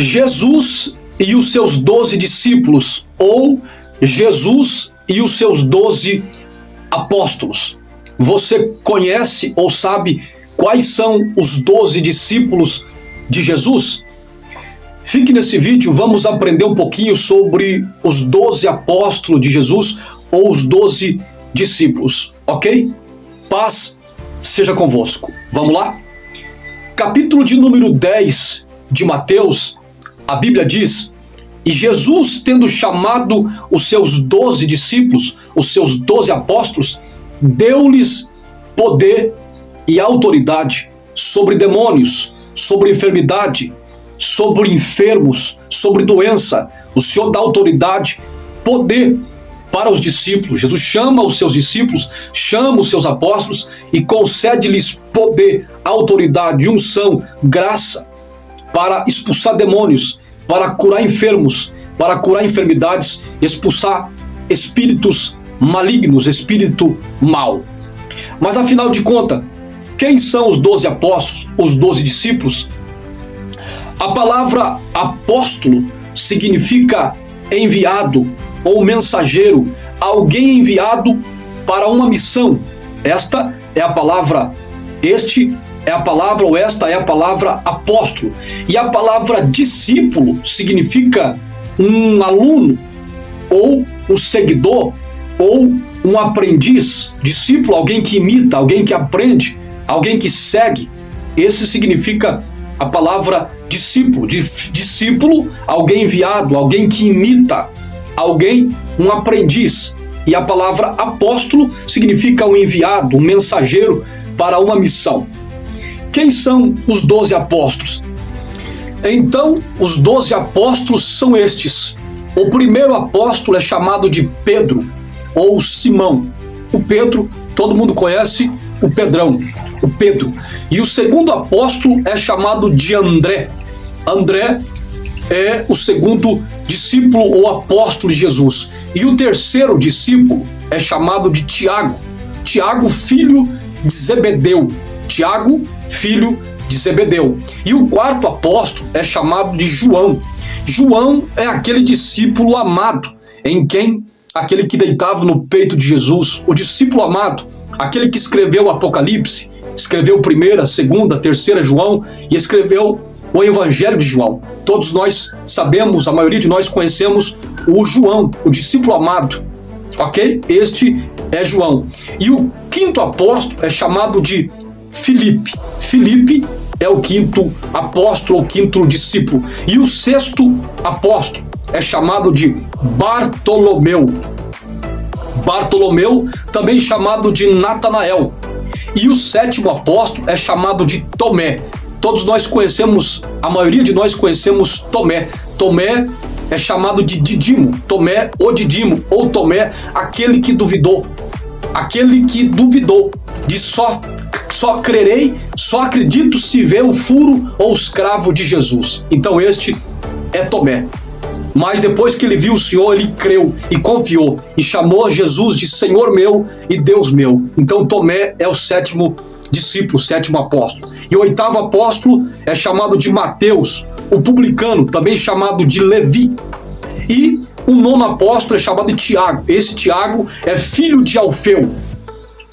Jesus e os seus 12 discípulos, ou Jesus e os seus 12 apóstolos. Você conhece ou sabe quais são os 12 discípulos de Jesus? Fique nesse vídeo, vamos aprender um pouquinho sobre os 12 apóstolos de Jesus ou os 12 discípulos, ok? Paz seja convosco. Vamos lá? Capítulo de número 10 de Mateus, a Bíblia diz: e Jesus, tendo chamado os seus 12 discípulos, os seus 12 apóstolos, deu-lhes poder e autoridade sobre demônios, sobre enfermidade, sobre enfermos, sobre doença. O Senhor dá autoridade, poder para os discípulos. Jesus chama os seus discípulos, chama os seus apóstolos e concede-lhes poder, autoridade, unção, graça para expulsar demônios, para curar enfermos, para curar enfermidades, expulsar espíritos malignos, espírito mau. Mas afinal de contas, quem são os 12 apóstolos, os 12 discípulos? A palavra apóstolo significa enviado ou mensageiro, alguém enviado para uma missão. Esta é a palavra, esta é a palavra apóstolo. E a palavra discípulo significa um aluno, ou um seguidor, ou um aprendiz. Discípulo, alguém que imita, alguém que aprende, alguém que segue. Esse significa a palavra discípulo. Discípulo, alguém enviado, alguém que imita, alguém, um aprendiz. E a palavra apóstolo significa um enviado, um mensageiro para uma missão. Quem são os 12 apóstolos? Então, os 12 apóstolos são estes. O primeiro apóstolo é chamado de Pedro, ou Simão. O Pedro, todo mundo conhece o Pedrão, o Pedro. E o segundo apóstolo é chamado de André. André é o segundo discípulo ou apóstolo de Jesus. E o terceiro discípulo é chamado de Tiago. Tiago, filho de Zebedeu. Tiago, filho de Zebedeu. E o quarto apóstolo é chamado de João. João é aquele discípulo amado, aquele que deitava no peito de Jesus, o discípulo amado, aquele que escreveu o Apocalipse, escreveu 1ª, 2ª, 3ª João e escreveu o Evangelho de João. Todos nós sabemos, a maioria de nós conhecemos o João, o discípulo amado, ok? Este é João. E o quinto apóstolo é chamado de Filipe. Filipe é o quinto apóstolo, o quinto discípulo. E o sexto apóstolo é chamado de Bartolomeu. Bartolomeu, também chamado de Natanael. E o sétimo apóstolo é chamado de Tomé. Todos nós conhecemos, a maioria de nós conhecemos Tomé. Tomé é chamado de Didimo. Tomé, o Didimo, ou Tomé, aquele que duvidou. Aquele que duvidou de só crerei, só acredito se ver o furo ou o escravo de Jesus. Então este é Tomé. Mas depois que ele viu o Senhor, ele creu e confiou e chamou Jesus de Senhor meu e Deus meu. Então Tomé é o sétimo discípulo, o sétimo apóstolo. E o oitavo apóstolo é chamado de Mateus, o publicano, também chamado de Levi. E o nono apóstolo é chamado de Tiago. Esse Tiago é filho de Alfeu.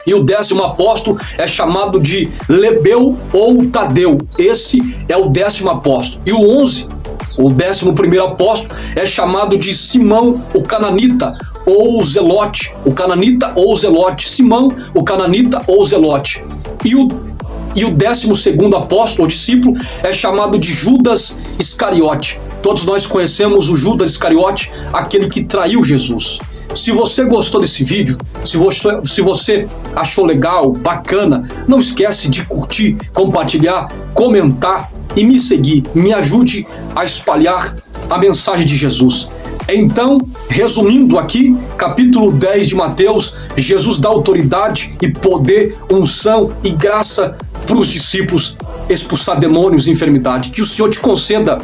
E o 10º apóstolo é chamado de Lebeu ou Tadeu. Esse é o 10º apóstolo. E o 11º apóstolo é chamado de Simão, o cananita, ou Zelote. O cananita ou Zelote. Simão, o cananita ou Zelote. E o 12º apóstolo, ou discípulo, é chamado de Judas Iscariote. Todos nós conhecemos o Judas Iscariote, aquele que traiu Jesus. Se você gostou desse vídeo, se você achou legal, bacana, não esquece de curtir, compartilhar, comentar e me seguir. Me ajude a espalhar a mensagem de Jesus. Então, resumindo aqui, capítulo 10 de Mateus, Jesus dá autoridade e poder, unção e graça para os discípulos expulsar demônios e enfermidade. Que o Senhor te conceda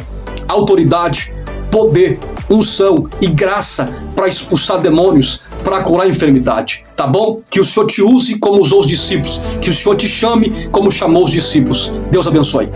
autoridade, poder, unção e graça para expulsar demônios, para curar a enfermidade, tá bom? Que o Senhor te use como usou os discípulos, que o Senhor te chame como chamou os discípulos. Deus abençoe.